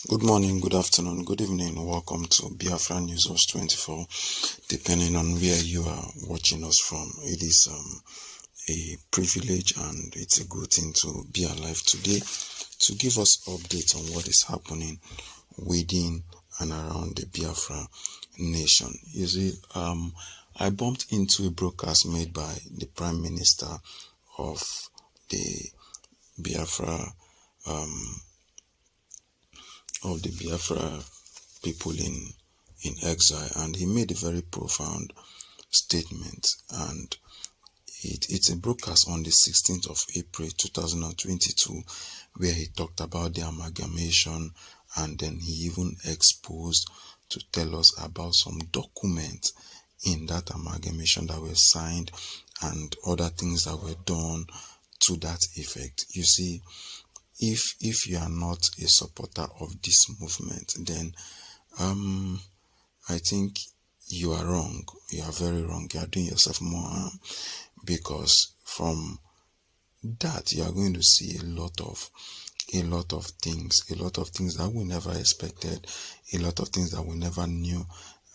Good morning, good afternoon, good evening. Welcome to Biafra News 24. Depending on where you are watching us from, it is a privilege and it's a good thing to be alive today to give us updates on what is happening within and around the Biafra nation. You see, I bumped into a broadcast made by the Prime Minister of the Biafra people in exile, and he made a very profound statement, and it's a broadcast on the 16th of April 2022 where he talked about the amalgamation, and then he even exposed to tell us about some documents in that amalgamation that were signed and other things that were done to that effect. You see, if you are not a supporter of this movement, then I think you are wrong. You are very wrong. You are doing yourself more harm, because from that you are going to see a lot of things that we never expected, a lot of things that we never knew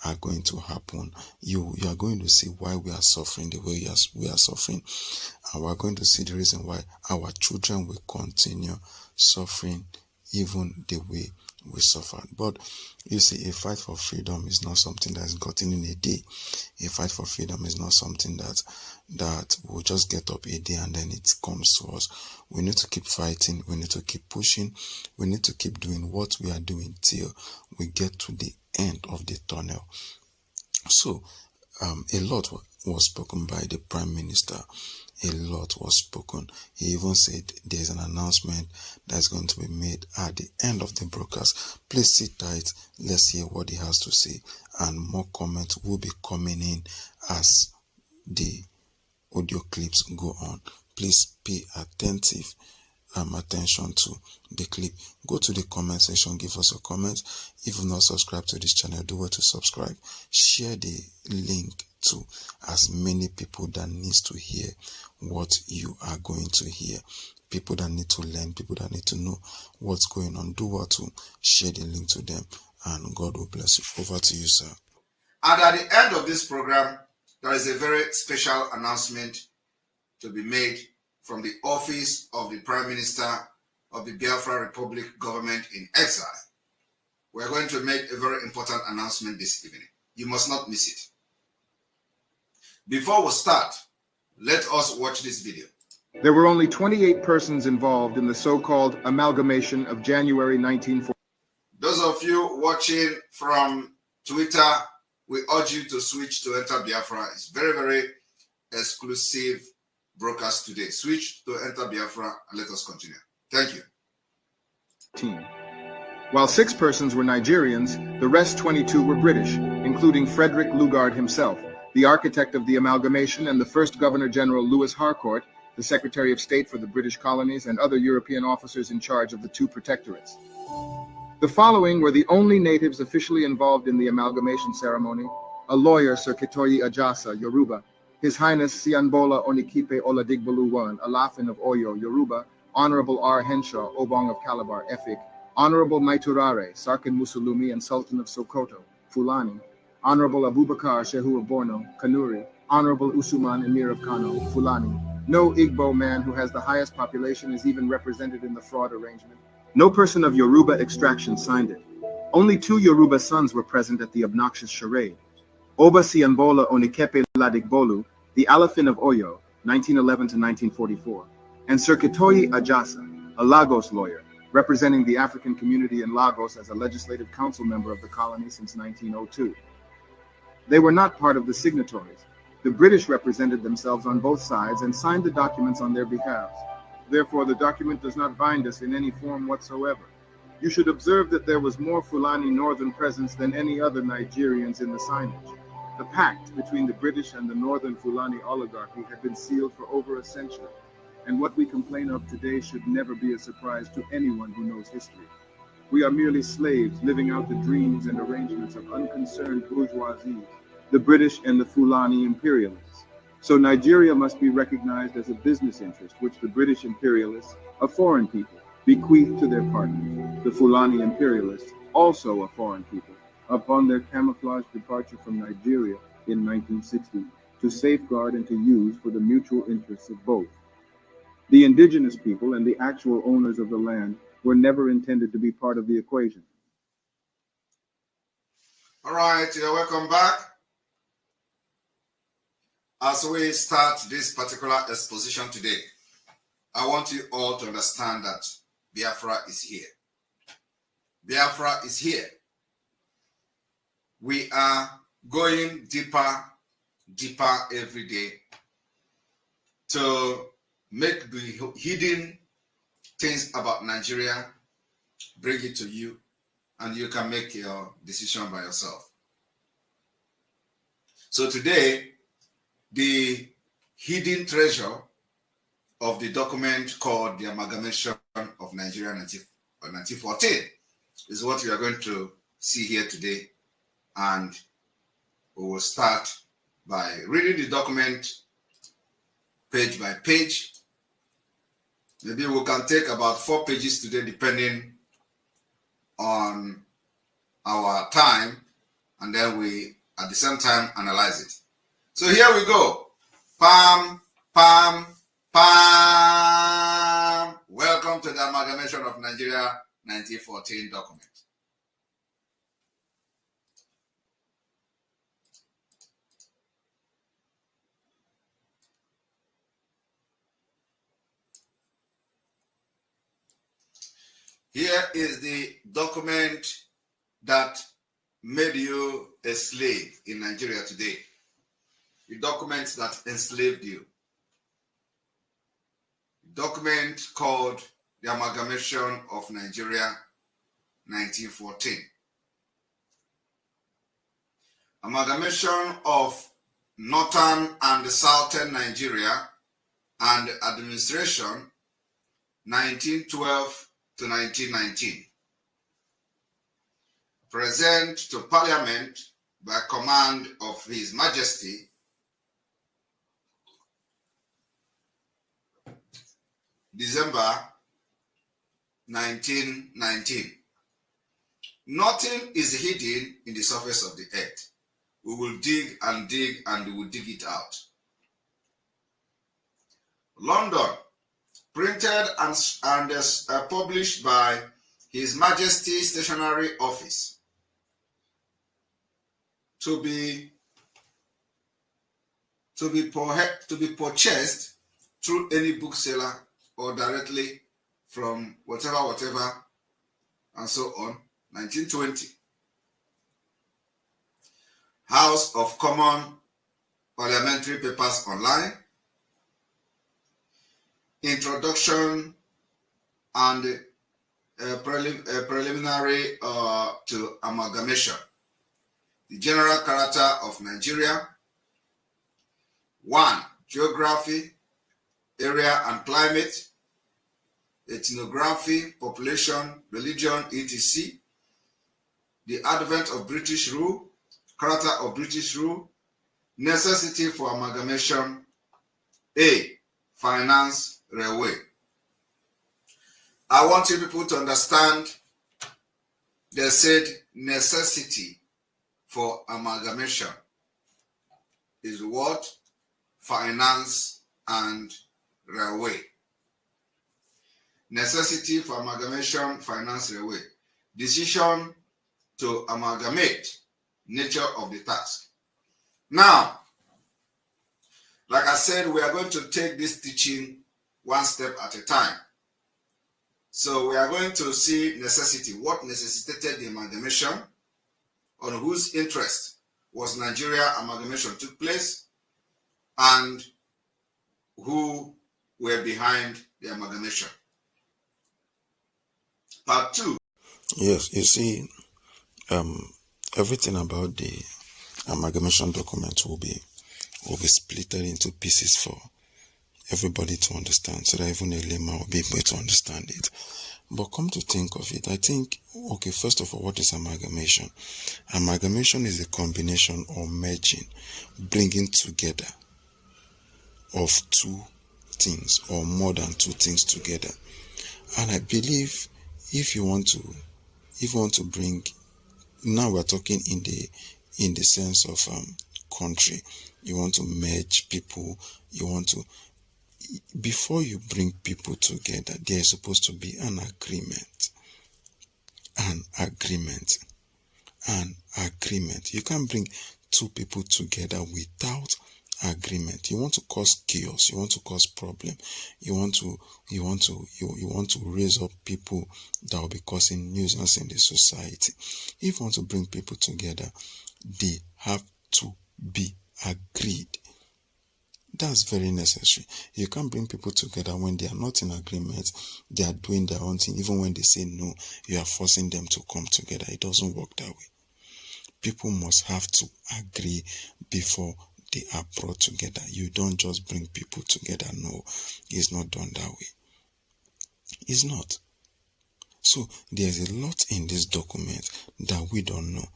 are going to happen. You are going to see why we are suffering the way we are suffering, and we are going to see the reason why our children will continue suffering even the way we suffered. But you see, a fight for freedom is not something that is gotten in a day. A fight for freedom is not something that will just get up a day and then it comes to us. We need to keep fighting. We need to keep pushing. We need to keep doing what we are doing till we get to the end of the tunnel. So, a lot was spoken by the Prime Minister. A lot was spoken. He even said there's an announcement that's going to be made at the end of the broadcast. Please sit tight. Let's hear what he has to say, and more comments will be coming in as the audio clips go on. Please pay attention to the clip. Go to the comment section, give us a comment. If you've not subscribed to this channel, do well to subscribe. Share the link to as many people that needs to hear what you are going to hear. People that need to learn, people that need to know what's going on. Do well to share the link to them, and God will bless you. Over to you, sir. And at the end of this program, there is a very special announcement to be made from the office of the Prime Minister of the Biafra Republic government in exile. We're going to make a very important announcement this evening. You must not miss it. Before we start, let us watch this video. There were only 28 persons involved in the so-called amalgamation of January 1940. Those of you watching from Twitter, we urge you to switch to Enter Biafra. It's very, very exclusive broadcast today. Switch to Enter Biafra and let us continue. Thank you. While 6 persons were Nigerians, the rest 22 were British, including Frederick Lugard himself, the architect of the amalgamation, and the first Governor-General Louis Harcourt, the Secretary of State for the British colonies, and other European officers in charge of the 2 protectorates. The following were the only natives officially involved in the amalgamation ceremony: a lawyer, Sir Kitoyi Ajasa, Yoruba; His Highness Sianbola Onikipe Oladigbalu I, Alafin of Oyo, Yoruba; Honorable R. Henshaw, Obong of Calabar, Efik; Honorable Maiturare, Sarkin Musulumi and Sultan of Sokoto, Fulani; Honorable Abubakar Shehu of Borno, Kanuri; Honorable Usuman Emir of Kano, Fulani. No Igbo man who has the highest population is even represented in the fraud arrangement. No person of Yoruba extraction signed it. Only 2 Yoruba sons were present at the obnoxious charade: Oba Sianbola Onikepe Ladigbolu, the Alafin of Oyo, 1911 to 1944, and Sir Kitoyi Ajasa, a Lagos lawyer, representing the African community in Lagos as a legislative council member of the colony since 1902. They were not part of the signatories. The British represented themselves on both sides and signed the documents on their behalves. Therefore, the document does not bind us in any form whatsoever. You should observe that there was more Fulani northern presence than any other Nigerians in the signage. The pact between the British and the northern Fulani oligarchy had been sealed for over a century, and what we complain of today should never be a surprise to anyone who knows history. We are merely slaves living out the dreams and arrangements of unconcerned bourgeoisie, the British and the Fulani imperialists. So Nigeria must be recognized as a business interest which the British imperialists, a foreign people, bequeathed to their partners. the Fulani imperialists, also a foreign people, upon their camouflaged departure from Nigeria in 1960 to safeguard and to use for the mutual interests of both. The indigenous people and the actual owners of the land were never intended to be part of the equation. All right, you're welcome back. As we start this particular exposition today, I want you all to understand that Biafra is here. Biafra is here. We are going deeper every day to make the hidden things about Nigeria, bring it to you, and you can make your decision by yourself. So today, the hidden treasure of the document called the Amalgamation of Nigeria 1914 is what we are going to see here today. And we will start by reading the document page by page. Maybe we can take about 4 pages today, depending on our time, and then we, at the same time, analyze it. So here we go. Pam, pam, pam. Welcome to the Amalgamation of Nigeria 1914 document. Here is the document that made you a slave in Nigeria today. The document that enslaved you. The document called the Amalgamation of Nigeria 1914. Amalgamation of Northern and Southern Nigeria and Administration 1912 to 1919. Present to Parliament by command of His Majesty December 1919. Nothing is hidden in the surface of the earth. We will dig and dig and we will dig it out. London, printed and published by His Majesty Stationery Office, to be purchased through any bookseller or directly from whatever, and so on. 1920. House of Common Parliamentary Papers Online. Introduction and preliminary to amalgamation. The general character of Nigeria. 1. Geography, area and climate, ethnography, population, religion, etc. The advent of British rule, character of British rule, necessity for amalgamation. A. Finance, railway. I want you people to understand, they said necessity for amalgamation is what? Finance and railway. Necessity for amalgamation, finance, railway. Decision to amalgamate, nature of the task. Now, like I said, we are going to take this teaching one step at a time. So we are going to see necessity. What necessitated the amalgamation? On whose interest was Nigeria amalgamation took place? And who were behind the amalgamation? Part 2. Yes, you see, everything about the amalgamation document will be splitted into pieces for everybody to understand, so that even a layman will be able to understand it. But come to think of it, I think, okay, first of all, what is amalgamation? Amalgamation is a combination or merging, bringing together of two things or more than two things together. And I believe if you want to bring, now we're talking in the sense of country, you want to merge people, you want to, before you bring people together, there is supposed to be an agreement. You can't bring two people together without agreement. You want to cause chaos, you want to cause problem, you want to raise up people that will be causing nuisance in the society. If you want to bring people together, they have to be agreed. That's very necessary. You can't bring people together when they are not in agreement, they are doing their own thing. Even when they say no, you are forcing them to come together. It doesn't work that way. People must have to agree before they are brought together. You don't just bring people together. No, it's not done that way. It's not. So there's a lot in this document that we don't know.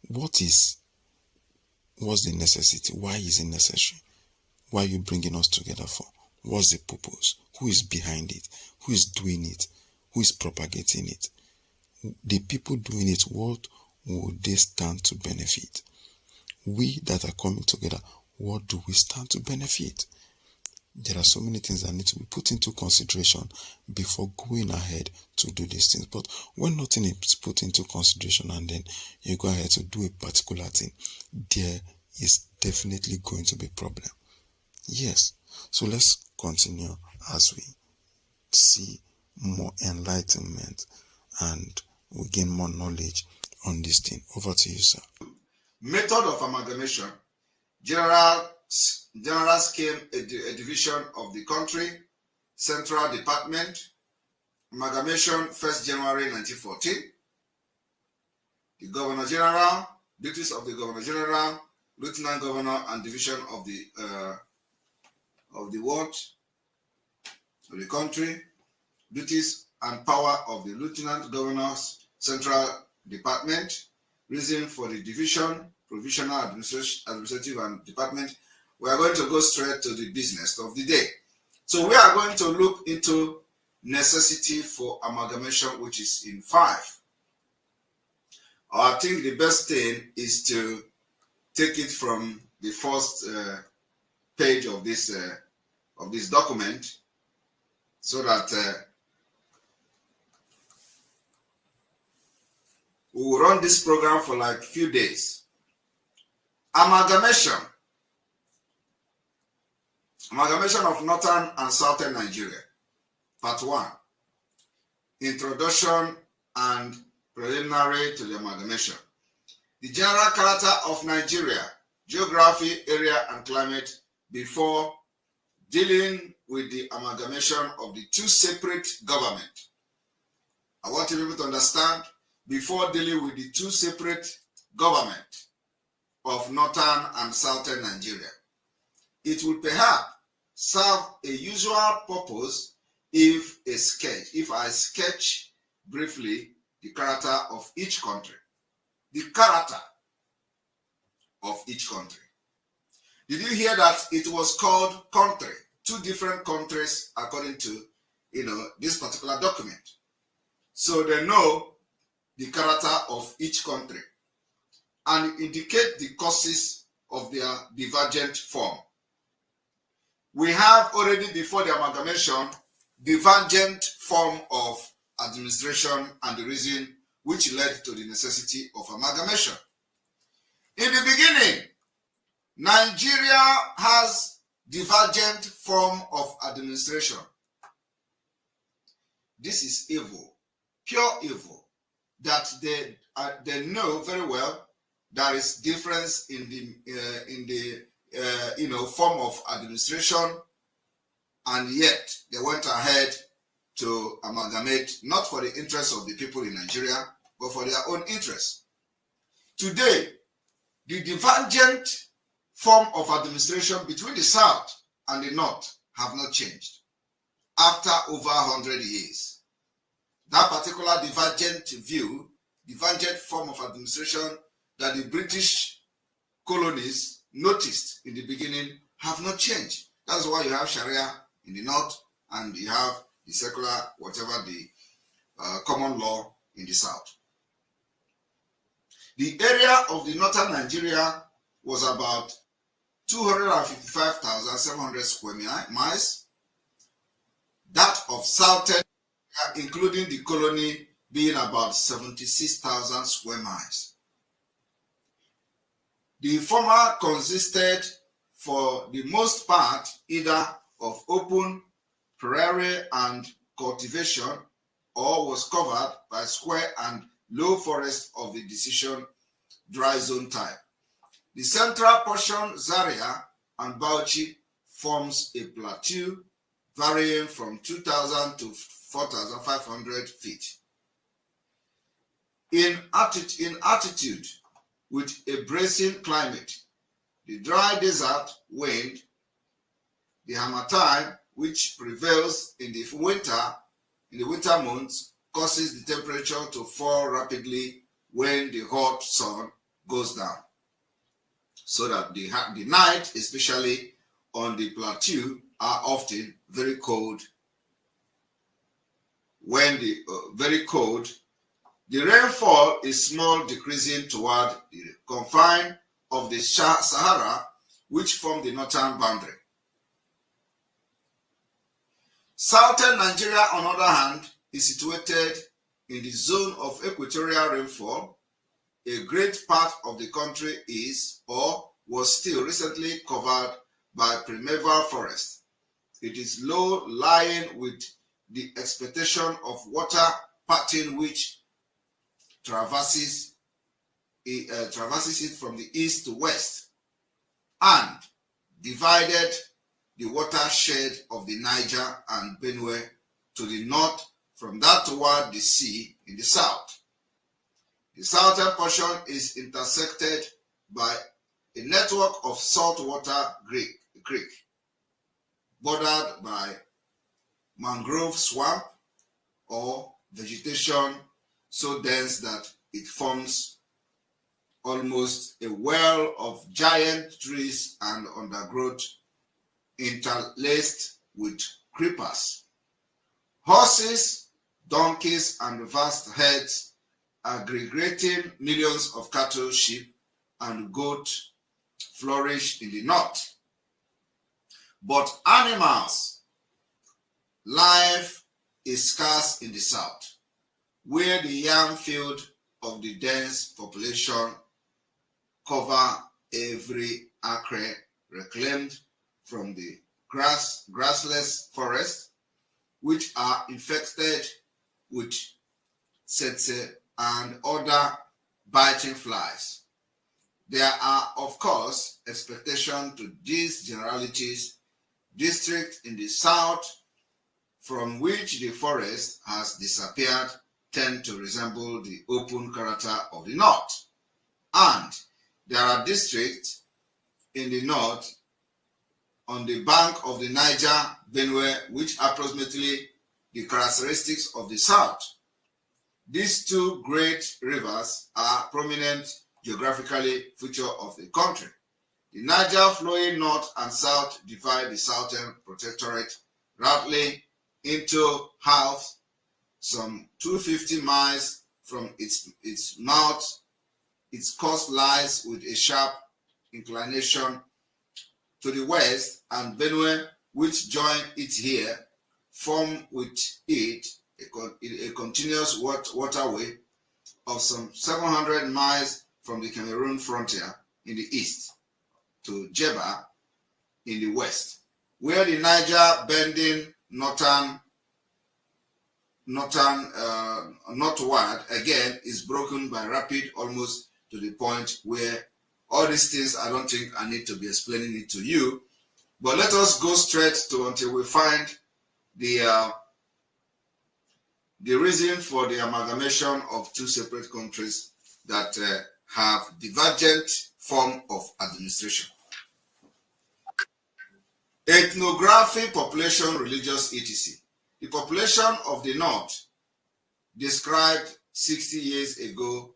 What's the necessity? Why is it necessary? Why are you bringing us together for? What's the purpose? Who is behind it? Who is doing it? Who is propagating it? The people doing it, what would they stand to benefit? We that are coming together, what do we stand to benefit? There are so many things that need to be put into consideration before going ahead to do these things. But when nothing is put into consideration and then you go ahead to do a particular thing, there is definitely going to be a problem. Yes. So let's continue as we see more enlightenment and we gain more knowledge on this thing. Over to you, sir. Method of amalgamation. General scheme, a division of the country. Central department. Amalgamation 1st January 1914. The Governor General. Duties of the Governor General, Lieutenant Governor, and division of the what? Of the country. Duties and power of the Lieutenant Governor's Central Department. Reason for the division, provisional, administrative, and department. We are going to go straight to the business of the day. So we are going to look into necessity for amalgamation, which is in 5. I think the best thing is to take it from the first page of this document, so that we will run this program for like a few days. Amalgamation of Northern and Southern Nigeria. Part 1. Introduction and preliminary to the amalgamation. The general character of Nigeria, geography, area, and climate before dealing with the amalgamation of the two separate governments. I want you to understand, before dealing with the two separate governments of Northern and Southern Nigeria, it will perhaps serve a usual purpose if I sketch briefly the character of each country. The character of each country. Did you hear that it was called country? 2 different countries according to this particular document. So they know the character of each country and indicate the causes of their divergent form. We have already, before the amalgamation, divergent form of administration and the reason which led to the necessity of amalgamation. In the beginning, Nigeria has divergent form of administration. This is evil, pure evil, that they know very well there is difference in the form of administration, and yet they went ahead to amalgamate, not for the interests of the people in Nigeria, but for their own interests. Today, the divergent form of administration between the South and the North have not changed after over 100 years. That particular divergent form of administration that the British colonies noticed in the beginning have not changed. That's why you have Sharia in the North and you have the secular, whatever the common law in the south. The area of the northern Nigeria was about 255,700 square miles. That of southern, including the colony, being about 76,000 square miles. The former consisted, for the most part, either of open prairie and cultivation, or was covered by square and low forest of the decision dry zone type. The central portion, Zaria and Bauchi, forms a plateau varying from 2,000 to 4,500 feet. In altitude, with a bracing climate, the dry desert wind, the harmattan, which prevails in the winter months, causes the temperature to fall rapidly when the hot sun goes down, so that the night, especially on the plateau, are often very cold. When very cold, the rainfall is small, decreasing toward the confine of the Sahara, which form the northern boundary. Southern Nigeria, on the other hand, is situated in the zone of equatorial rainfall. A great part of the country is or was still recently covered by primeval forest. It is low lying with the expectation of water pattern which traverses it from the east to west, and divided the watershed of the Niger and Benue to the north, from that toward the sea in the south. The southern portion is intersected by a network of saltwater creek, bordered by mangrove swamp or vegetation so dense that it forms almost a well of giant trees and undergrowth interlaced with creepers. Horses, donkeys, and vast herds aggregating millions of cattle, sheep, and goats flourish in the north. But animals, life is scarce in the south, where the yam field of the dense population cover every acre reclaimed from the grassless forest, which are infected with tsetse and other biting flies. There are, of course, exceptions to these generalities. Districts in the south from which the forest has disappeared tend to resemble the open character of the north. And there are districts in the north on the bank of the Niger, Benue, which approximately the characteristics of the south. These two great rivers are prominent geographically feature of the country. The Niger, flowing north and south, divide the southern protectorate roughly into halves, some 250 miles from its mouth. Its coast lies with a sharp inclination to the west, and Benue, which join it here, form with it a continuous waterway of some 700 miles from the Cameroon frontier in the east to Jeba in the west, where the Niger bending northward again is broken by rapid almost to the point where all these things, I don't think I need to be explaining it to you, but let us go straight to until we find the reason for the amalgamation of two separate countries that have divergent form of administration. Ethnography, population, religious, etc. The population of the north, described 60 years ago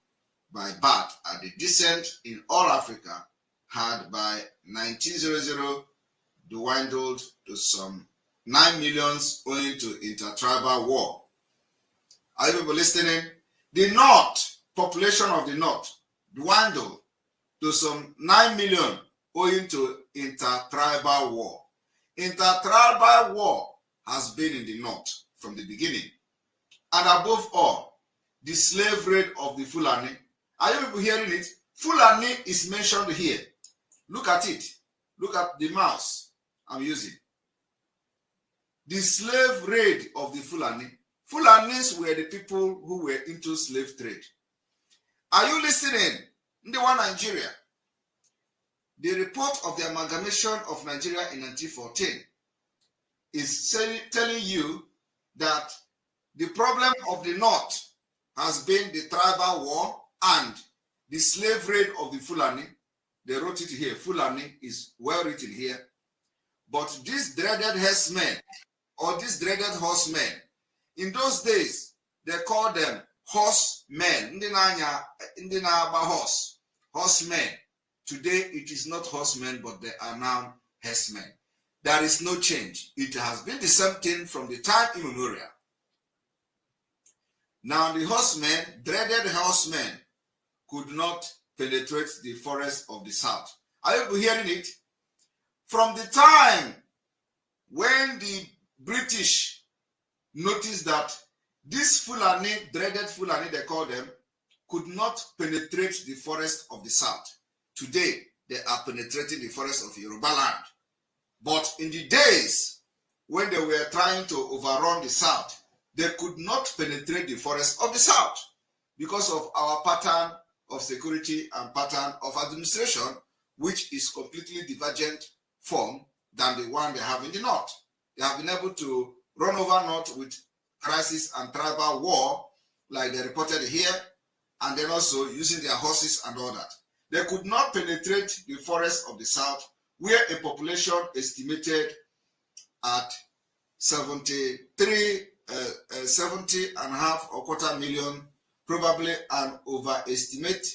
by Bat at the descent in all Africa, had by 1900 dwindled to some 9 million owing to intertribal war. Are you people listening? The North, population of the North, dwindled to some 9 million owing to intertribal war. Intertribal war has been in the North from the beginning. And above all, the slave trade of the Fulani. Are you people hearing it? Fulani is mentioned here. Look at it. Look at the mouse I'm using. The slave raid of the Fulani. Fulanis were the people who were into slave trade. Are you listening? Ndewa Nigeria. The report of the amalgamation of Nigeria in 1914 is telling you that the problem of the North has been the tribal war and the slave raid of the Fulani. They wrote it here. Fulani is well written here. But these dreaded herdsmen or these dreaded horsemen, in those days, they called them horsemen. Horsemen. Today, it is not horsemen, but they are now herdsmen. There is no change. It has been the same thing from the time immemorial. Now, the horsemen, dreaded horsemen, could not penetrate the forest of the south. Are you hearing it? From the time when the British noticed that this Fulani, dreaded Fulani, they call them, could not penetrate the forest of the south. Today, they are penetrating the forest of Yoruba land. But in the days when they were trying to overrun the south, they could not penetrate the forest of the south because of our pattern of security and pattern of administration, which is completely divergent form than the one they have in the north. They have been able to run over north with crisis and tribal war, like they reported here, and then also using their horses and all that. They could not penetrate the forest of the south, where a population estimated at 70 and a half or quarter million, probably an overestimate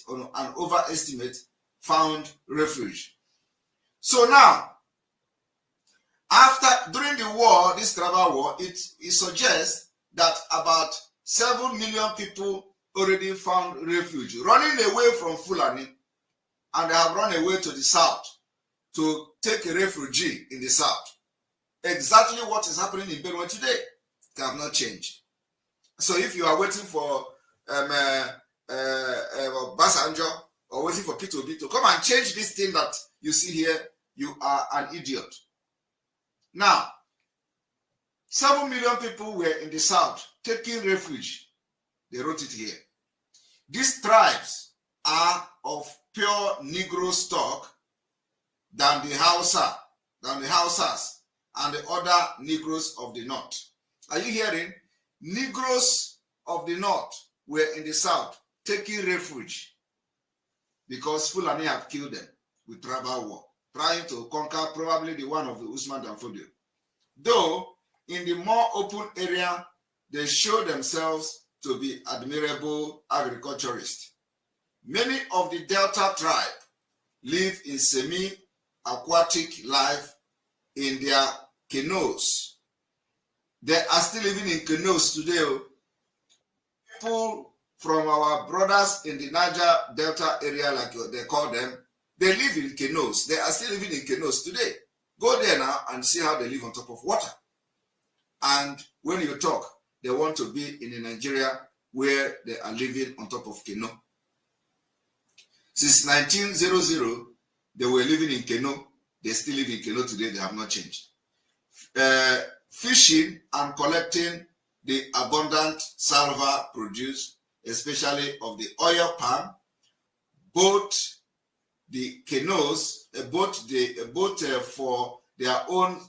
found refuge. So now, during the war, this tribal war, it suggests that about 7 million people already found refuge, running away from Fulani, and they have run away to the south to take a refugee in the south. Exactly what is happening in Benue today. They have not changed. So if you are waiting for Basanjo or waiting for P2B to come and change this thing that you see here, you are an idiot. Now, 7 million people were in the south taking refuge. They wrote it here. These tribes are of pure Negro stock than the Hausas and the other Negroes of the north. Are you hearing? Negroes of the north were in the south taking refuge because Fulani have killed them with tribal war, trying to conquer probably the one of the Usman Danfodio. Though in the more open area, they show themselves to be admirable agriculturists. Many of the Delta tribe live in semi-aquatic life in their canoes. They are still living in canoes today. People from our brothers in the Niger Delta area, like they call them, they live in canoes. They are still living in canoes today. Go there now and see how they live on top of water. And when you talk, they want to be in a Nigeria where they are living on top of canoe. Since 1900, they were living in canoe. They still live in canoe today. They have not changed. Fishing and collecting the abundant salva produce, especially of the oil palm, both the canoes, both for their own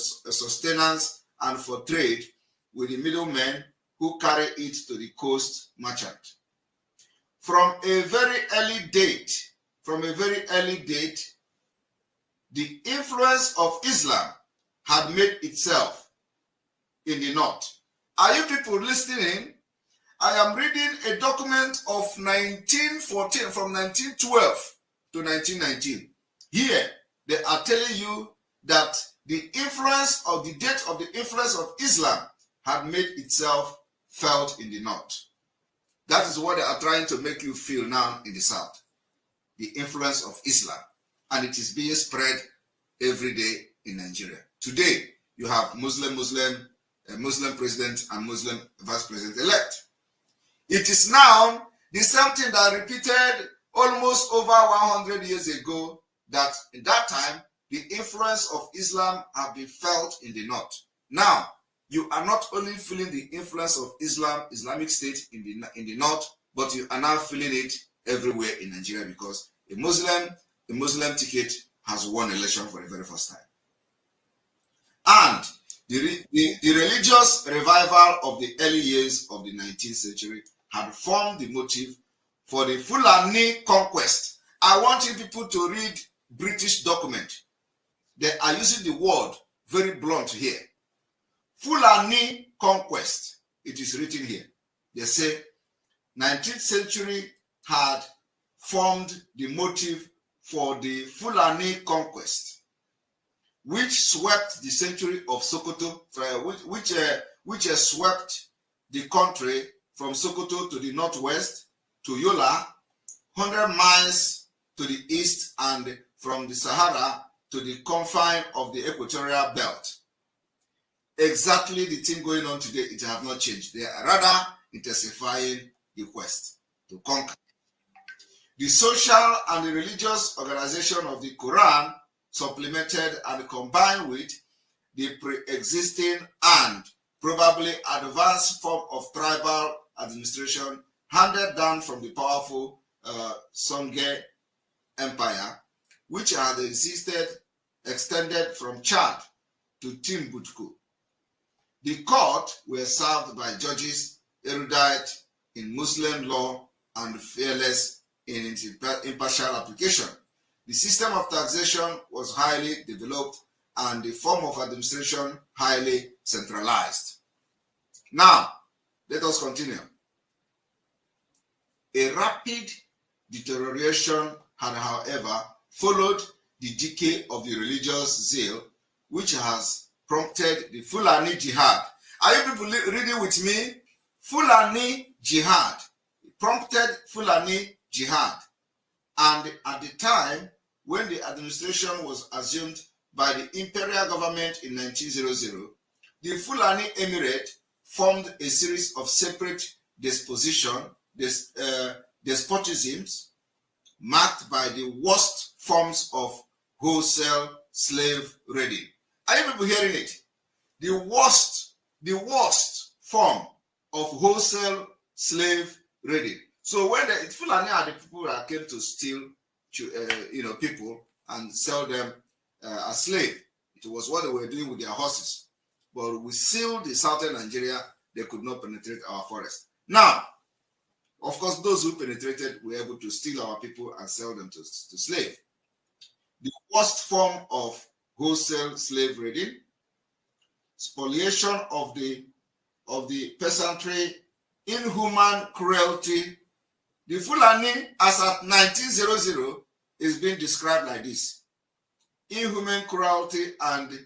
sustenance and for trade with the middlemen who carry it to the coast merchant. From a very early date, the influence of Islam had made itself in the north. Are you people listening? I am reading a document of 1914, from 1912 to 1919. Here, they are telling you that the influence of the date of the influence of Islam had made itself felt in the north. That is what they are trying to make you feel now in the south, the influence of Islam. And it is being spread every day in Nigeria. Today, you have Muslim president and Muslim vice president-elect. It is now the same thing that repeated almost over 100 years ago, that in that time, the influence of Islam have been felt in the north. Now, you are not only feeling the influence of Islamic State in the north, but you are now feeling it everywhere in Nigeria, because a Muslim ticket has won election for the very first time. And the religious revival of the early years of the 19th century had formed the motive for the Fulani conquest. I want you people to read British document. They are using the word very blunt here. Fulani conquest. It is written here. They say 19th century had formed the motive for the Fulani conquest, which swept the century of Sokoto, which swept the country from Sokoto to the northwest, to Yola, 100 miles to the east, and from the Sahara to the confine of the equatorial belt. Exactly the thing going on today, it has not changed. They are rather intensifying the quest to conquer. The social and the religious organization of the Quran, supplemented and combined with the pre-existing and probably advanced form of tribal administration handed down from the powerful Songhai Empire, which had extended from Chad to Timbuktu. The court were served by judges erudite in Muslim law and fearless in its impartial application. The system of taxation was highly developed and the form of administration highly centralized. Now, let us continue. A rapid deterioration had, however, followed the decay of the religious zeal, which has prompted the Fulani Jihad. Are you people reading with me? Fulani Jihad. Prompted Fulani Jihad. And at the time when the administration was assumed by the imperial government in 1900, the Fulani Emirate formed a series of separate despotisms marked by the worst forms of wholesale slave raiding. Are you people hearing it? The worst form of wholesale slave raiding. So when the Fulani are the people that came to steal, people and sell them as slave, it was what they were doing with their horses. But we sealed the southern Nigeria; they could not penetrate our forest. Now, of course, those who penetrated were able to steal our people and sell them to slave. The worst form of wholesale slave raiding, spoliation of the peasantry, inhuman cruelty. The Fulani, as at 1900, is being described like this: inhuman cruelty and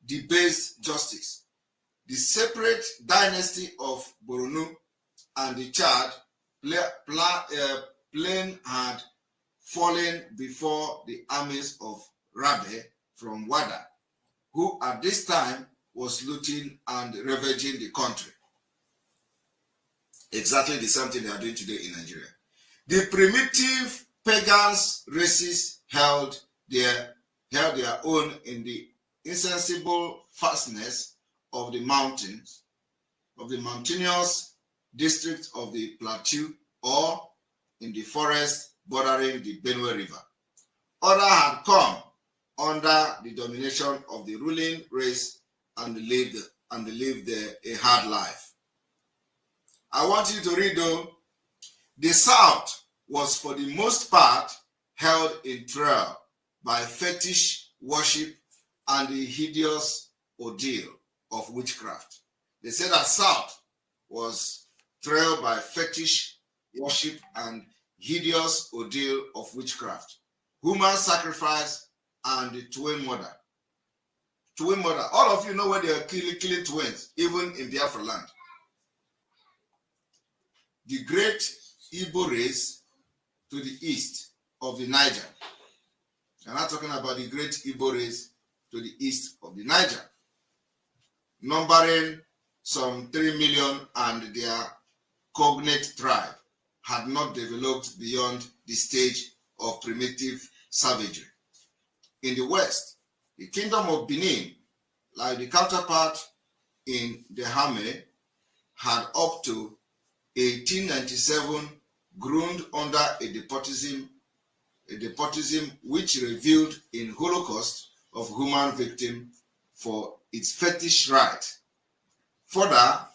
debased justice. The separate dynasty of Boronu and the Chad plain had fallen before the armies of Rabe from Wada, who at this time was looting and ravaging the country. Exactly the same thing they are doing today in Nigeria. The primitive pagans races held their own in the insensible fastness of the mountains, of the mountainous district of the plateau, or in the forest bordering the Benue River. Others had come under the domination of the ruling race and lived a hard life. I want you to read, though, the South was for the most part held in thrall by fetish worship and the hideous ordeal of witchcraft. They said that South was thrilled by fetish worship and hideous ordeal of witchcraft, human sacrifice, and the twin mother. Twin mother. All of you know when they are killing twins, even in Biafra land. the great Igbo race to the east of the Niger. I'm not talking about the great Igbo race to the east of the Niger, numbering some 3 million, and their cognate tribe had not developed beyond the stage of primitive savagery. In the west, the kingdom of Benin, like the counterpart in the Hame, had up to 1897 groaned under a despotism which revealed in Holocaust of human victim for its fetish right. Further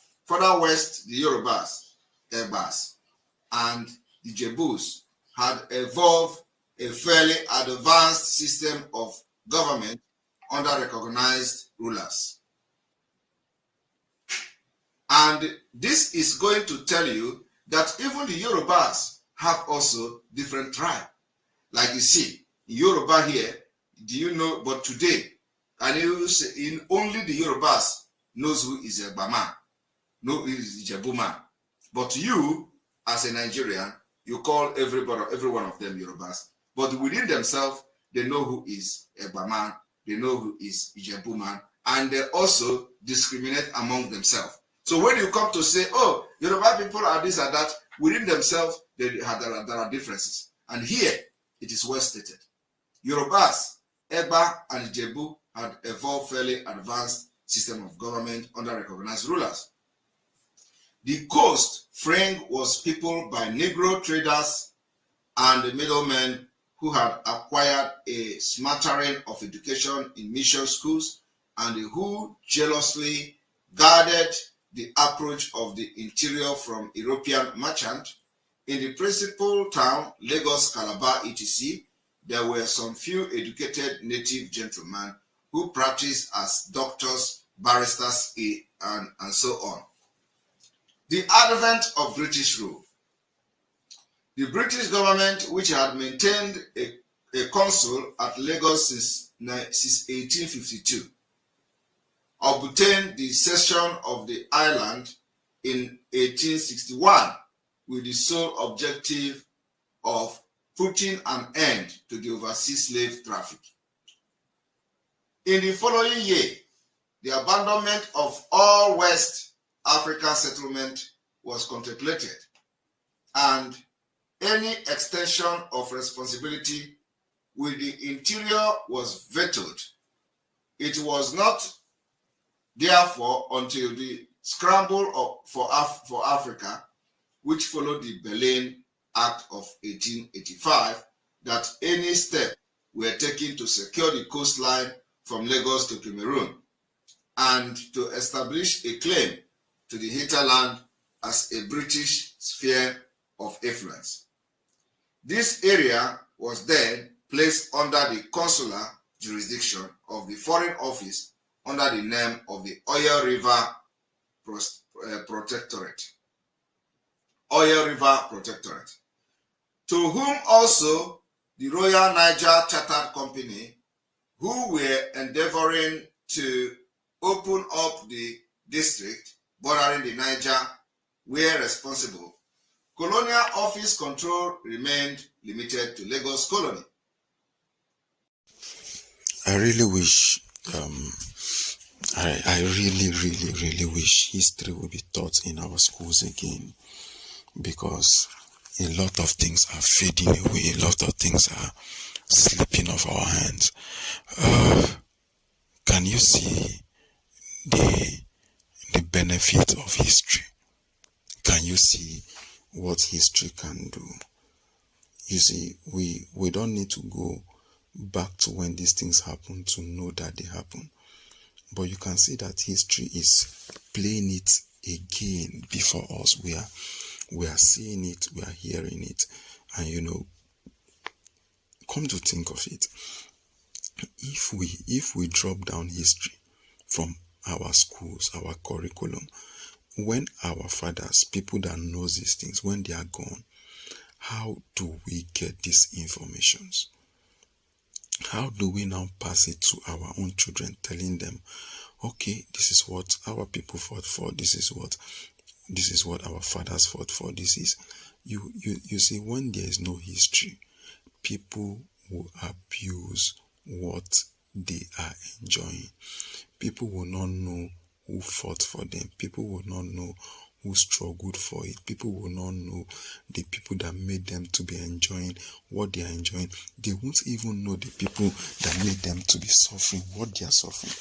west, the Yorubas, Ekpas, and the Jebus had evolved a fairly advanced system of government under recognized rulers. And this is going to tell you that even the Yorubas have also different tribes. Like you see, Yoruba here, do you know, but today, and you say, in only the Yorubas knows who is a Bama, know who is Ijebu man. But you, as a Nigerian, you call every one of them Yorubas. But within themselves, they know who is Ekpa man, they know who is Ijebu man, and they also discriminate among themselves. So when you come to say, oh, Yoruba people are this or that, within themselves, there are differences. And here, it is well stated. Yorubas, Ekpa, and Ijebu had evolved fairly advanced system of government under recognized rulers. The coast Freng was peopled by Negro traders and middlemen who had acquired a smattering of education in mission schools and who jealously guarded the approach of the interior from European merchants. In the principal town, Lagos, Calabar, etc., there were some few educated native gentlemen who practiced as doctors, barristers, and so on. The advent of British rule. The British government, which had maintained a consul at Lagos since 1852, obtained the cession of the island in 1861 with the sole objective of putting an end to the overseas slave traffic. In the following year, the abandonment of all West African settlement was contemplated, and any extension of responsibility with the interior was vetoed. It was not, therefore, until the scramble for Africa, which followed the Berlin Act of 1885, that any step were taken to secure the coastline from Lagos to Cameroon and to establish a claim to the hinterland as a British sphere of influence. This area was then placed under the consular jurisdiction of the Foreign Office under the name of the Oyo River Protectorate. Oyo River Protectorate, to whom also the Royal Niger Chartered Company, who were endeavoring to open up the district bordering the Niger, were responsible. Colonial office control remained limited to Lagos colony. I really wish, I really wish history would be taught in our schools again, because a lot of things are fading away, a lot of things are slipping off our hands. Can you see the benefit of history? Can you see what history can do? You see, we don't need to go back to when these things happen to know that they happen. But you can see that history is playing it again before us. We are seeing it, we are hearing it. And come to think of it, if we drop down history from our schools, our curriculum, when our fathers, people that knows these things, when they are gone, how do we get these informations? How do we now pass it to our own children, telling them, okay, this is what our people fought for, this is what This is what our fathers fought for. This is you see, when there is no history, people will abuse what they are enjoying. People will not know who fought for them. People will not know who struggled for it. People will not know the people that made them to be enjoying what they are enjoying. They won't even know the people that made them to be suffering what they are suffering.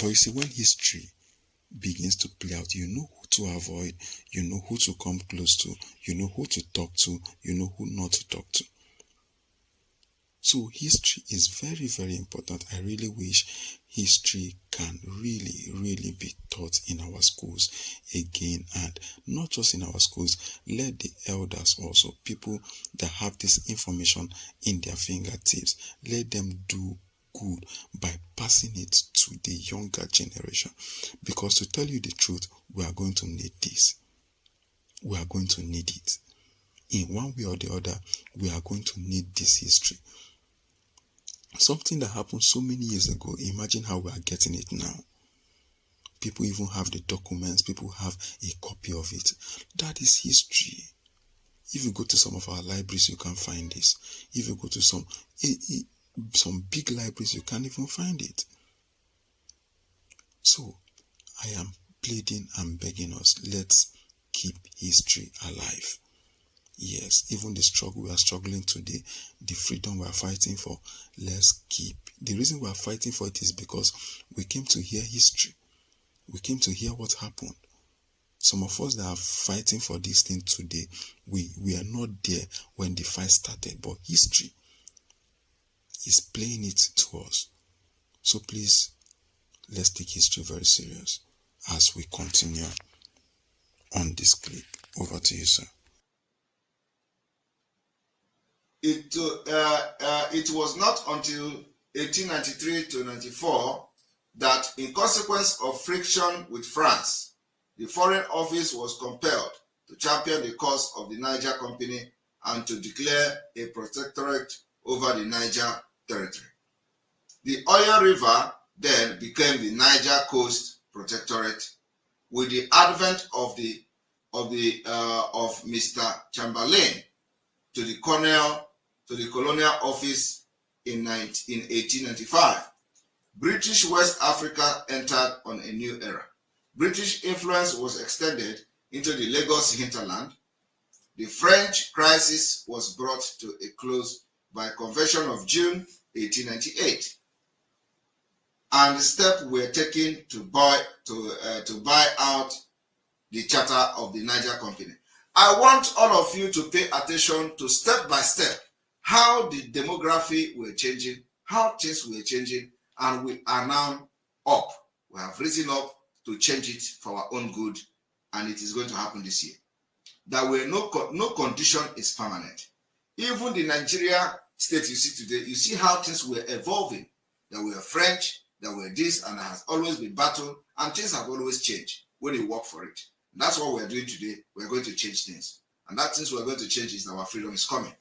But you see, when history begins to play out, you know who to avoid, you know who to come close to, you know who to talk to, you know who not to talk to. So history is very, very important. I really wish history can really be taught in our schools again, and not just in our schools. Let the elders also, people that have this information in their fingertips, let them do good by passing it to the younger generation. Because to tell you the truth, we are going to need this. We are going to need it. In one way or the other, we are going to need this history. Something that happened so many years ago, imagine how we are getting it now. People even have the documents, people have a copy of it. That is history. If you go to some of our libraries, you can find this. If you go to some big libraries, you can't even find it. So, I am pleading and begging us, let's keep history alive. Yes, even the struggle we are struggling today, the freedom we are fighting for, let's keep. The reason we are fighting for it is because we came to hear history. We came to hear what happened. Some of us that are fighting for this thing today, we are not there when the fight started, but history is playing it to us. So please, let's take history very serious as we continue on this clip. Over to you, sir. It was not until 1893 to 94 that, in consequence of friction with France, the Foreign Office was compelled to champion the cause of the Niger Company and to declare a protectorate over the Niger territory. The Oyo River then became the Niger Coast Protectorate, with the advent of Mr. Chamberlain to the colonial office in 1895. British West Africa entered on a new era. British influence was extended into the Lagos hinterland. The French crisis was brought to a close by Convention of June 1898, and the steps were taken to buy out the charter of the Niger Company. I want all of you to pay attention to step by step how the demography were changing, how things were changing, and we are now up. We have risen up to change it for our own good, and it is going to happen this year. There were no condition is permanent. Even the Nigeria state you see today, you see how things were evolving. There were French, there were this, and there has always been battle, and things have always changed when you work for it. And that's what we're doing today. We're going to change things. And that things we're going to change is that our freedom is coming.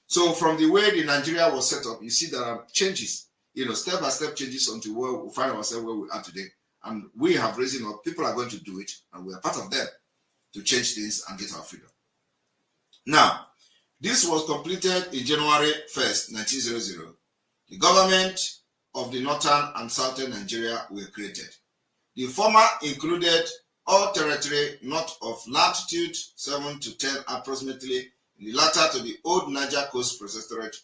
So from the way the Nigeria was set up, you see there are changes, step-by-step changes until where we find ourselves where we are today. And we have risen up. People are going to do it, and we are part of them to change things and get our freedom. Now, this was completed in January 1st, 1900. The government of the northern and southern Nigeria were created. The former included all territory north of latitude 7 to 10 approximately, in the latter to the old Niger Coast Protectorate,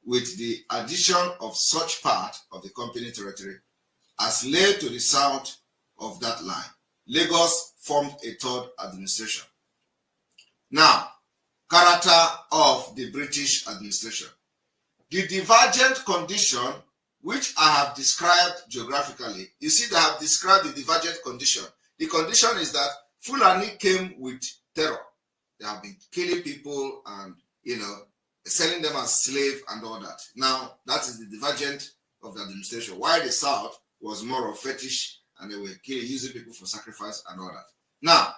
with the addition of such part of the company territory as lay to the south of that line. Lagos formed a third administration. Now, character of the British administration. The divergent condition which I have described geographically, you see that I have described the divergent condition. The condition is that Fulani came with terror. They have been killing people and, selling them as slaves and all that. Now, that is the divergent of the administration. While the South was more of fetish and they were killing, using people for sacrifice and all that. Now,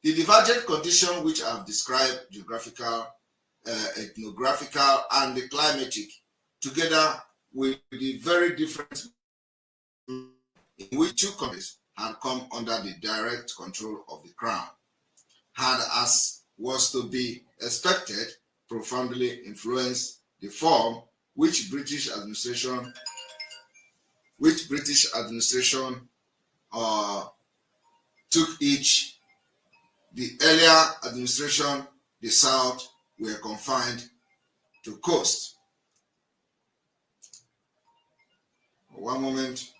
the divergent condition which I have described, geographical, ethnographical, and the climatic, together with the very different in which two countries had come under the direct control of the crown. had, as was to be expected, profoundly influenced the form which British administration took each. The earlier administration, the South, were confined to coast. One moment.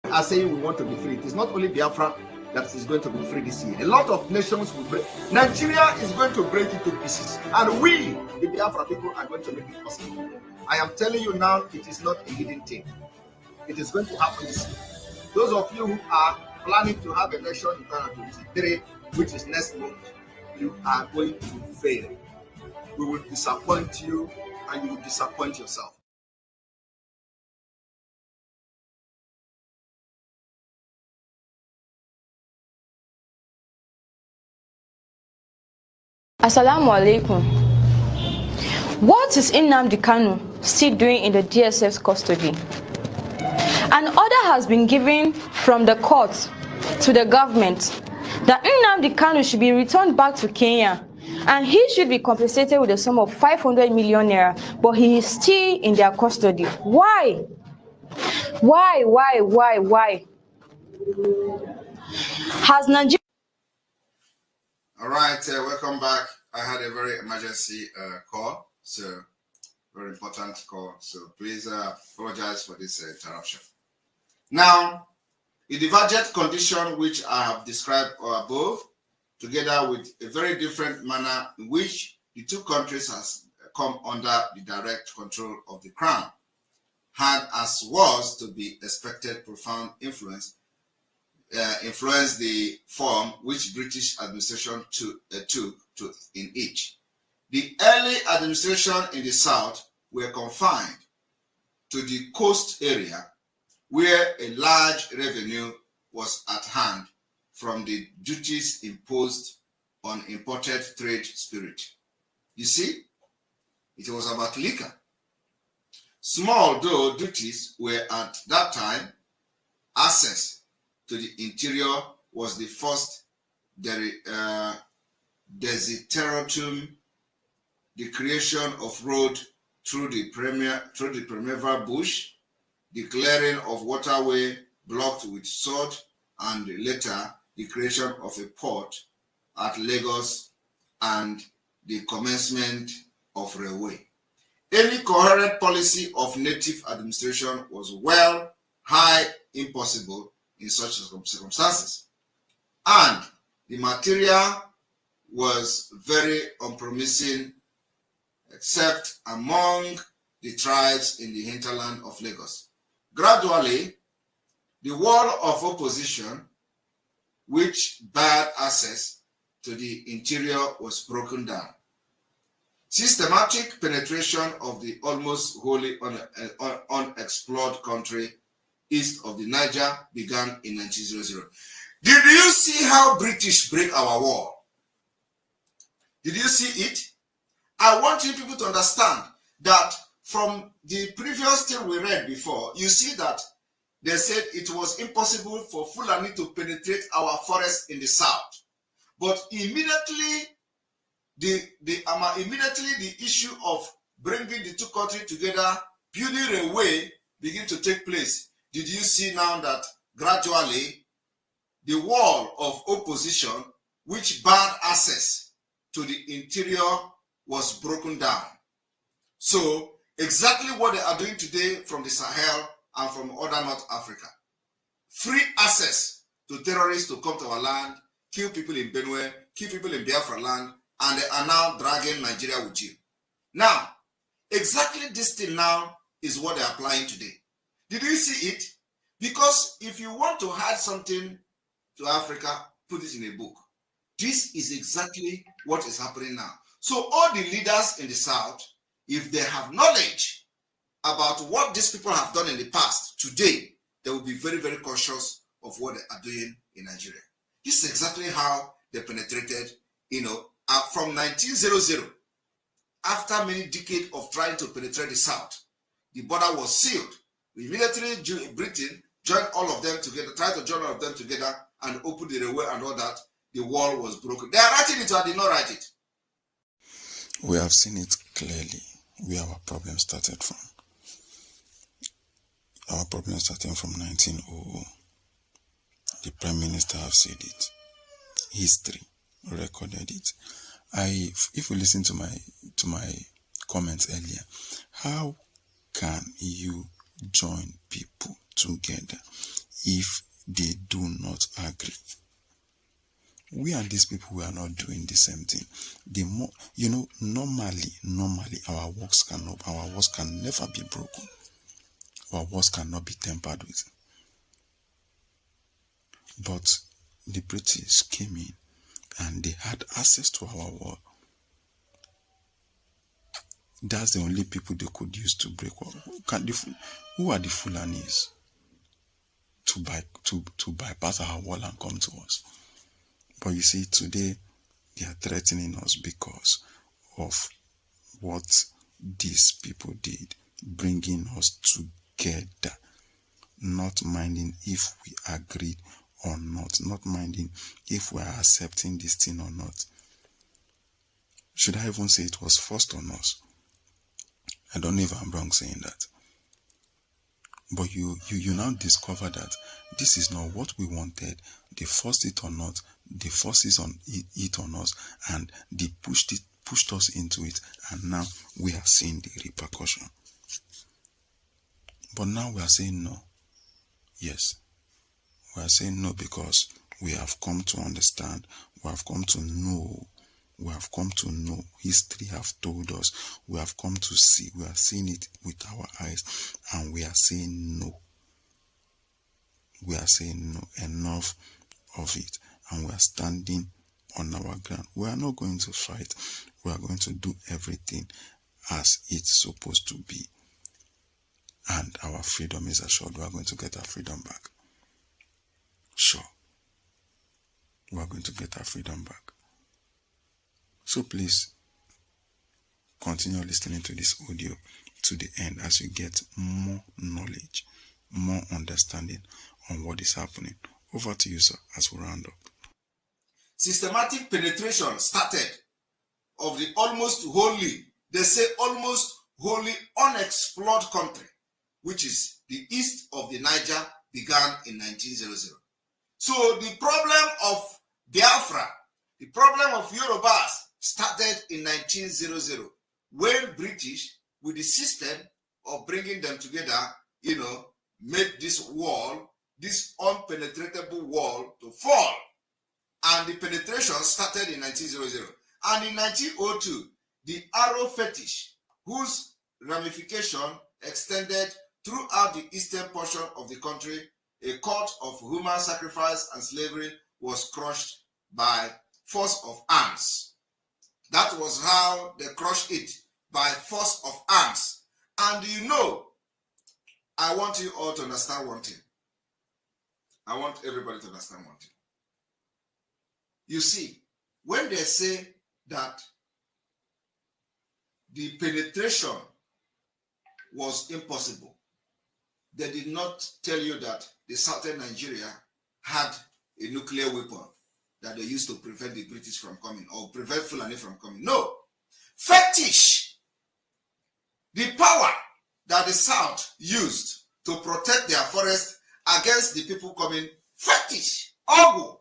Are saying we want to be free. It is not only Biafra that is going to be free this year. A lot of nations will break. Nigeria is going to break into pieces, and we, the Biafra people, are going to make it possible. I am telling you now, it is not a hidden thing. It is going to happen this year. Those of you who are planning to have a nation in 2023, which is next month, you are going to fail. We will disappoint you, and you will disappoint yourself. Assalamu alaikum. What is Nnamdi Kanu still doing in the DSF's custody? An order has been given from the court to the government that Nnamdi Kanu should be returned back to Kenya and he should be compensated with a sum of 500 million naira, but he is still in their custody. Why? Why? Has Nigeria... All right, welcome back. I had a very emergency call, so very important call. So please apologize for this interruption. Now, the divergent condition which I have described above, together with a very different manner in which the two countries has come under the direct control of the Crown, had, as was to be expected, profound influence the form which British administration took in each. The early administration in the South were confined to the coast area where a large revenue was at hand from the duties imposed on imported trade spirit. You see, it was about liquor. Small though duties were at that time, access to the interior was the first desideratum, the creation of road through the primeval bush, the clearing of waterway blocked with sod, and later the creation of a port at Lagos and the commencement of railway. Any coherent policy of native administration was high impossible in such circumstances, and the material was very unpromising except among the tribes in the hinterland of Lagos. Gradually, the wall of opposition which barred access to the interior was broken down. Systematic penetration of the almost wholly unexplored country east of the Niger began in 1900. Did you see how British break our wall? Did you see it? I want you people to understand that from the previous thing we read before, you see that they said it was impossible for Fulani to penetrate our forest in the south. But immediately the issue of bringing the two countries together, building a way, begin to take place. Did you see now that gradually the wall of opposition which barred access to the interior was broken down? So exactly what they are doing today from the Sahel and from other North Africa. Free access to terrorists to come to our land, kill people in Benue, kill people in Biafra land, and they are now dragging Nigeria with you. Now, exactly this thing now is what they are applying today. Did you see it? Because if you want to hide something to Africa, put it in a book. This is exactly what is happening now. So all the leaders in the South, if they have knowledge about what these people have done in the past, today, they will be very, very cautious of what they are doing in Nigeria. This is exactly how they penetrated, from 1900, after many decades of trying to penetrate the South, the border was sealed. The military, Britain, join all of them together, try to join all of them together and open the railway and all that, the wall was broken. They are writing it or I did not write it. We have seen it clearly where our problem started from. Our problem started from 1900. The Prime Minister have said it. History recorded it. If you listen to my comments earlier, how can you join people together if they do not agree? We and these people, we are not doing the same thing. The more, normally our works can never be broken. Our works cannot be tampered with. But the British came in and they had access to our war. That's the only people they could use to break war. Who are the Fulanis to bypass our wall and come to us? But you see, today they are threatening us because of what these people did, bringing us together, not minding if we agreed or not minding if we are accepting this thing or not. Should I even say it was forced on us? I don't know if I'm wrong saying that. But you now discover that this is not what we wanted. They forced it or not. They forced it on us, and they pushed us into it, and now we are seeing the repercussion. But now we are saying no. Yes, we are saying no because we have come to understand, we have come to know. We have come to know. History have told us. We have come to see. We are seeing it with our eyes, and we are saying no. We are saying no. Enough of it, and we are standing on our ground. We are not going to fight. We are going to do everything as it's supposed to be, and our freedom is assured. We are going to get our freedom back. Sure, we are going to get our freedom back. So please continue listening to this audio to the end as you get more knowledge, more understanding on what is happening. Over to you, sir, as we round up. Systematic penetration started of the almost wholly, they say almost wholly unexplored country, which is the east of the Niger, began in 1900. So the problem of Biafra, the problem of Yorubas, started in 1900 when British, with the system of bringing them together, made this wall, this unpenetratable wall, to fall. And the penetration started in 1900. And in 1902, the arrow fetish, whose ramification extended throughout the eastern portion of the country, a cult of human sacrifice and slavery, was crushed by force of arms. That was how they crushed it, by force of arms. And I want you all to understand one thing. I want everybody to understand one thing. You see, when they say that the penetration was impossible, they did not tell you that the southern Nigeria had a nuclear weapon that they used to prevent the British from coming or prevent Fulani from coming. No. Fetish. The power that the South used to protect their forest against the people coming. Fetish. Ogu.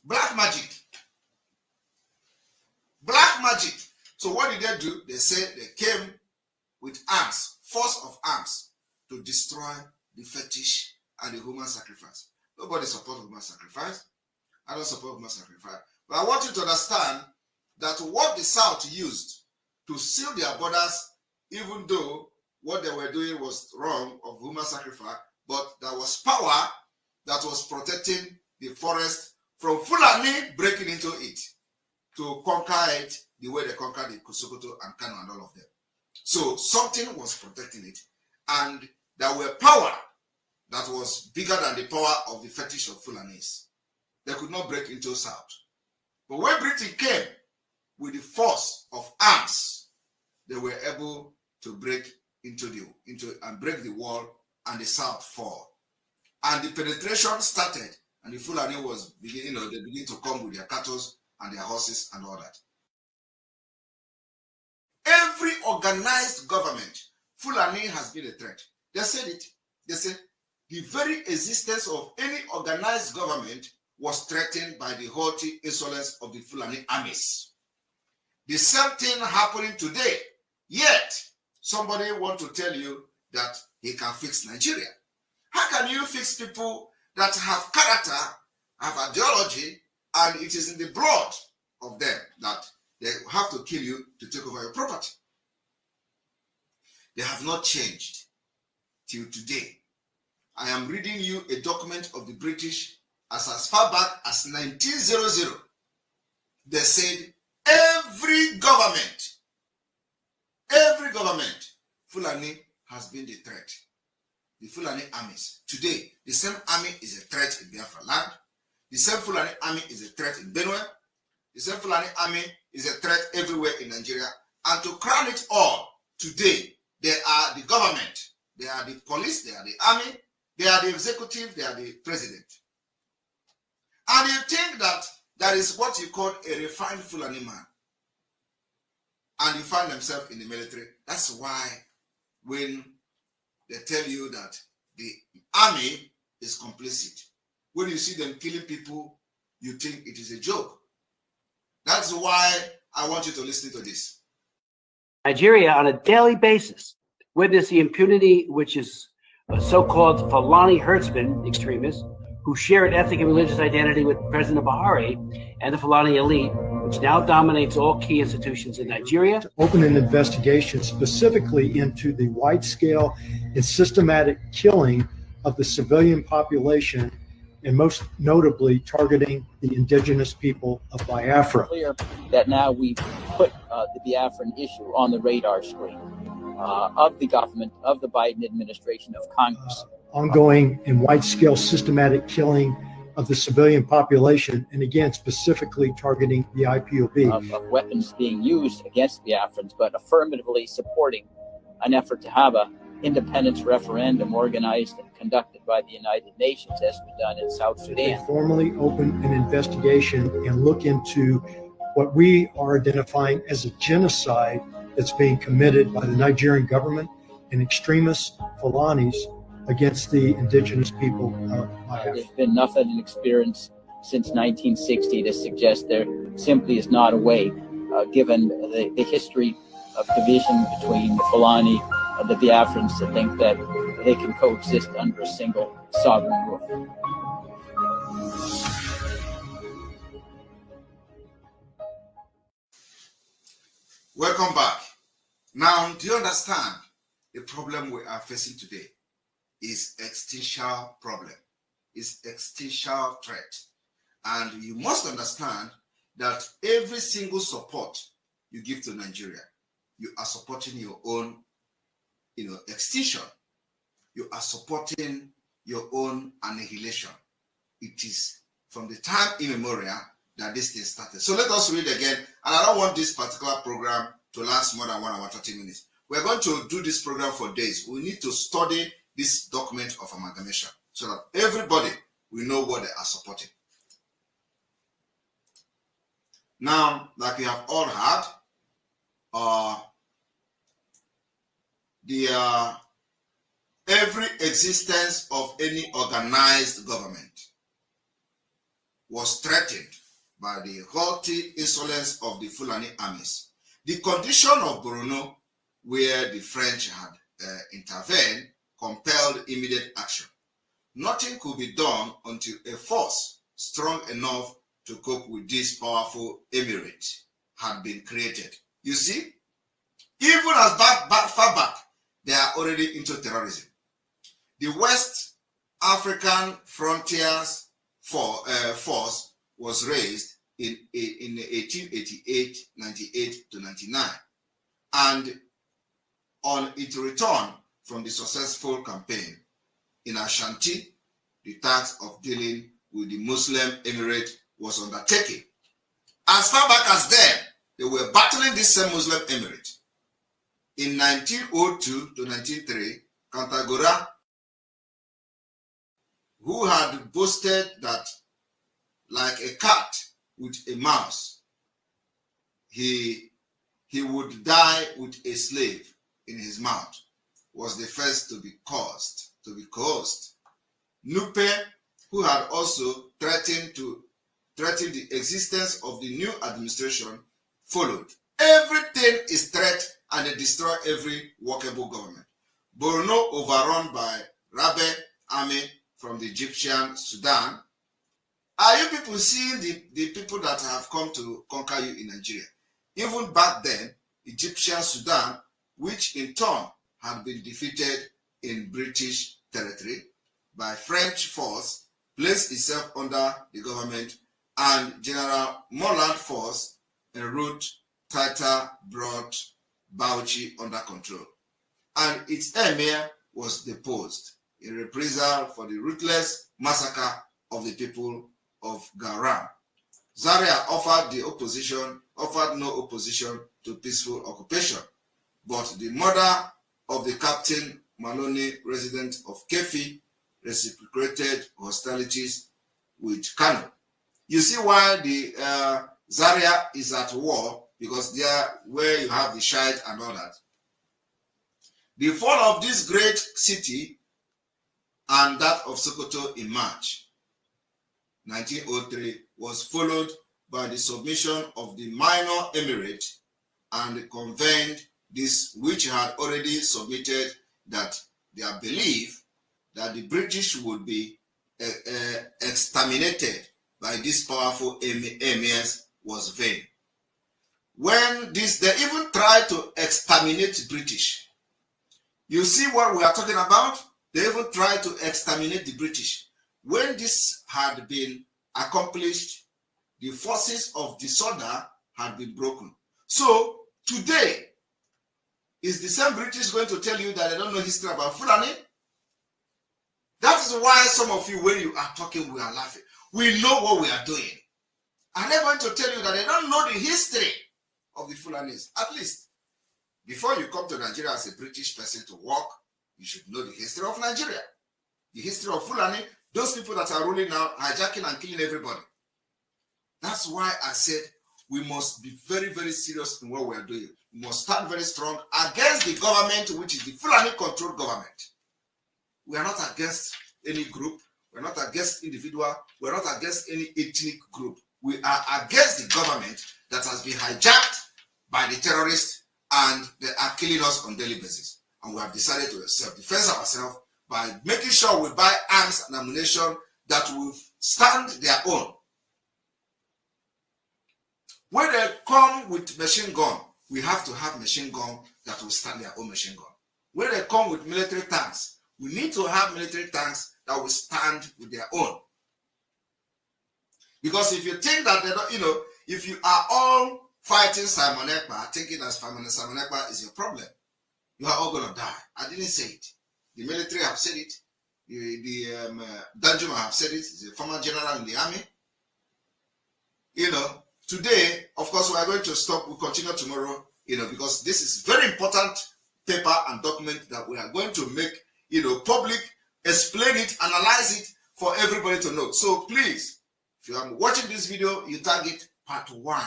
Black magic. Black magic. So what did they do? They say they came with arms, force of arms, to destroy the fetish and the human sacrifice. Nobody supports human sacrifice. I don't support human sacrifice. But I want you to understand that what the South used to seal their borders, even though what they were doing was wrong of human sacrifice, but there was power that was protecting the forest from Fulani breaking into it to conquer it the way they conquered the Sokoto and Kano and all of them. So something was protecting it, and there were power that was bigger than the power of the fetish of Fulanis. They could not break into South. But when Britain came with the force of arms, they were able to break into and break the wall and the South fall. And the penetration started, and the Fulani was beginning, they begin to come with their cattle and their horses and all that. Every organized government, Fulani has been a threat. They said it. They said the very existence of any organized government was threatened by the haughty insolence of the Fulani armies. The same thing happening today. Yet, somebody want to tell you that he can fix Nigeria. How can you fix people that have character, have ideology, and it is in the blood of them that they have to kill you to take over your property? They have not changed till today. I am reading you a document of the British as far back as 1900. They said every government, Fulani has been the threat. The Fulani armies. Today, the same army is a threat in Biafra land. The same Fulani army is a threat in Benue. The same Fulani army is a threat everywhere in Nigeria. And to crown it all, today, they are the government. They are the police. They are the army. They are the executive. They are the president. And you think that that is what you call a refined Fulani man. And you find themselves in the military. That's why when they tell you that the army is complicit, when you see them killing people, you think it is a joke. That's why I want you to listen to this. Nigeria, on a daily basis, witness the impunity which is so-called Fulani herdsmen extremists who share an ethnic and religious identity with President Buhari and the Fulani elite, which now dominates all key institutions in Nigeria. To open an investigation specifically into the wide-scale and systematic killing of the civilian population, and most notably targeting the indigenous people of Biafra. Clear that now we've put the Biafran issue on the radar screen of the government, of the Biden administration, of Congress. Ongoing and wide-scale systematic killing of the civilian population, and again, specifically targeting the IPOB. Of weapons being used against Biafrans, but affirmatively supporting an effort to have an independence referendum organized and conducted by the United Nations, as we've done in South Sudan. They formally open an investigation and look into what we are identifying as a genocide that's being committed by the Nigerian government and extremist Fulanis against the indigenous people of Biafra. There's been nothing in experience since 1960 to suggest there simply is not a way, given the history of division between the Fulani and the Biafrans, to think that they can coexist under a single sovereign roof. Welcome back. Now, do you understand the problem we are facing today? Is existential problem, is existential threat. And you must understand that every single support you give to Nigeria, you are supporting your own, extinction. You are supporting your own annihilation. It is from the time immemorial that this thing started. So let us read again. And I don't want this particular program to last more than 1 hour, 30 minutes. We're going to do this program for days. We need to study this document of amalgamation so that everybody will know what they are supporting. Now, like we have all heard, every existence of any organized government was threatened by the haughty insolence of the Fulani armies. The condition of Borno, where the French had intervened, compelled immediate action. Nothing could be done until a force strong enough to cope with this powerful emirate had been created. You see, even as far back, they are already into terrorism. The West African Frontiers Force was raised in 1888, 98 to 99. And on its return from the successful campaign in Ashanti, the task of dealing with the Muslim Emirate was undertaken. As far back as then, they were battling this same Muslim Emirate. In 1902 to 1903, Kantagora who had boasted that, like a cat with a mouse, he would die with a slave in his mouth, was the first to be coerced. Nupe, who had also threatened the existence of the new administration, followed. Everything is threat, and they destroy every workable government. Borno overrun by Rabe army from the Egyptian Sudan. Are you people seeing the people that have come to conquer you in Nigeria? Even back then, Egyptian Sudan, which in turn had been defeated in British territory by French force, placed itself under the government, and General Moreland force en route Tata brought Bauchi under control, and its emir was deposed in reprisal for the ruthless massacre of the people of Garam. Zaria offered no opposition to peaceful occupation, but the murder of the Captain Maloney, resident of Kefi, reciprocated hostilities with Kano. You see why the Zaria is at war, because there where you have the Shite and all that. The fall of this great city and that of Sokoto in March 1903 was followed by the submission of the minor emirate and convened this, which had already submitted that their belief that the British would be exterminated by these powerful emirs was vain. When they even tried to exterminate British. You see what we are talking about? They even tried to exterminate the British. When this had been accomplished, the forces of disorder had been broken. So today, is the same British going to tell you that they don't know history about Fulani? That is why some of you, when you are talking, we are laughing. We know what we are doing. And they're going to tell you that they don't know the history of the Fulanis. At least, before you come to Nigeria as a British person to work, you should know the history of Nigeria. The history of Fulani, those people that are ruling now, hijacking and killing everybody. That's why I said we must be very, very serious in what we are doing. We must stand very strong against the government, which is the Fulani-controlled government. We are not against any group. We are not against individual. We are not against any ethnic group. We are against the government that has been hijacked by the terrorists, and they are killing us on a daily basis. And we have decided to self-defend ourselves by making sure we buy arms and ammunition that will stand their own. When they come with machine gun, we have to have machine gun that will stand their own machine gun. When they come with military tanks, we need to have military tanks that will stand with their own. Because if you think that they don't, if you are all fighting Simon Ekpa, thinking that Simon Ekpa is your problem, you are all going to die. I didn't say it. The military have said it. The Danjuma have said it. He's a former general in the army. Today, of course, we are going to stop. We'll continue tomorrow, because this is very important paper and document that we are going to make, public, explain it, analyze it for everybody to know. So please, if you are watching this video, you target part 1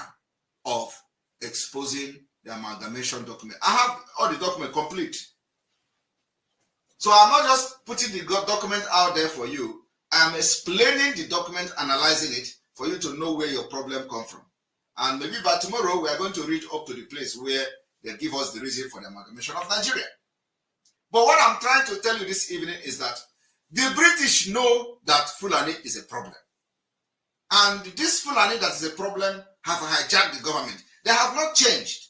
of exposing the amalgamation document. I have all the document complete. So I'm not just putting the document out there for you. I am explaining the document, analyzing it for you to know where your problem comes from. And maybe by tomorrow, we are going to reach up to the place where they give us the reason for the amalgamation of Nigeria. But what I'm trying to tell you this evening is that the British know that Fulani is a problem. And this Fulani that is a problem have hijacked the government. They have not changed.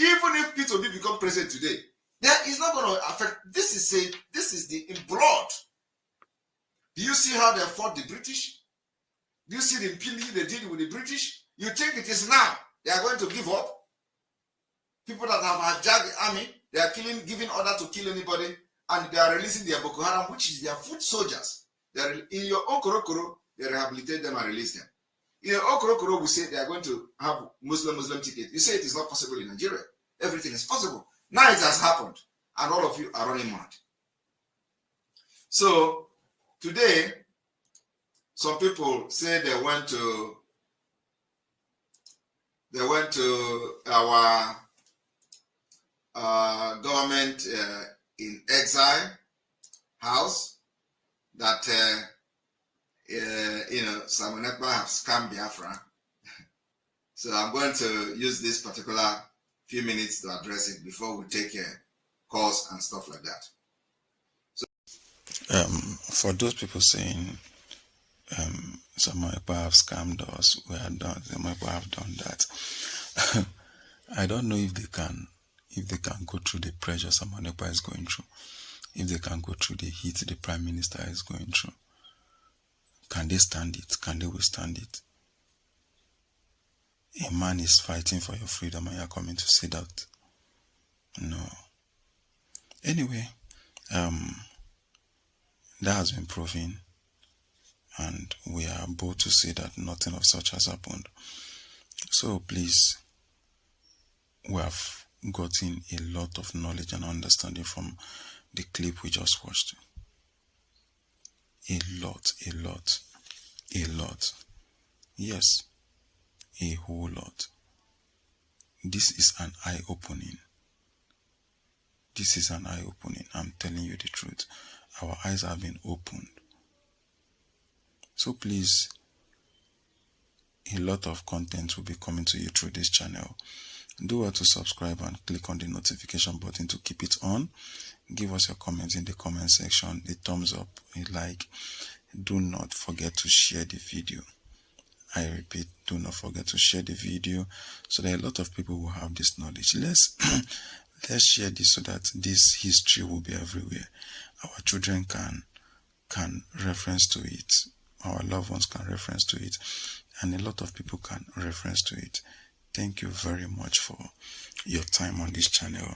Even if P2B become president today, that is not going to affect. This is the in blood. Do you see how they fought the British? Do you see the impunity they did with the British? You think it is now they are going to give up? People that have hijacked the army, they are giving order to kill anybody, and they are releasing their Boko Haram, which is their foot soldiers. They are in your own Korokoro, they rehabilitate them and release them. In your own Korokoro, we say they are going to have Muslim ticket. You say it is not possible in Nigeria. Everything is possible. Now it has happened, and all of you are running mad. So Today, some people say they went to our government in exile house that Simon Ekpa have scammed Biafra. So I'm going to use this particular few minutes to address it before we take calls and stuff like that. So, for those people saying Simon Ekpa have scammed us, Simon Ekpa have done that. I don't know if they can go through the pressure Simon Ekpa is going through, if they can go through the heat the Prime Minister is going through. Can they stand it? Can they withstand it? A man is fighting for your freedom and you're coming to say that? No. Anyway, that has been proven, and we are bold to say that nothing of such has happened. So please, we have gotten a lot of knowledge and understanding from the clip we just watched. A lot. Yes, a whole lot. This is an eye-opening. I'm telling you the truth. Our eyes have been opened. So please, a lot of content will be coming to you through this channel. Do well to subscribe and click on the notification button to keep it on. Give us your comments in the comment section, a thumbs up, a like. Do not forget to share the video. I repeat, do not forget to share the video so that a lot of people will have this knowledge. Let's share this so that this history will be everywhere. Our children can reference to it. Our loved ones can reference to it. And a lot of people can reference to it. Thank you very much for your time on this channel.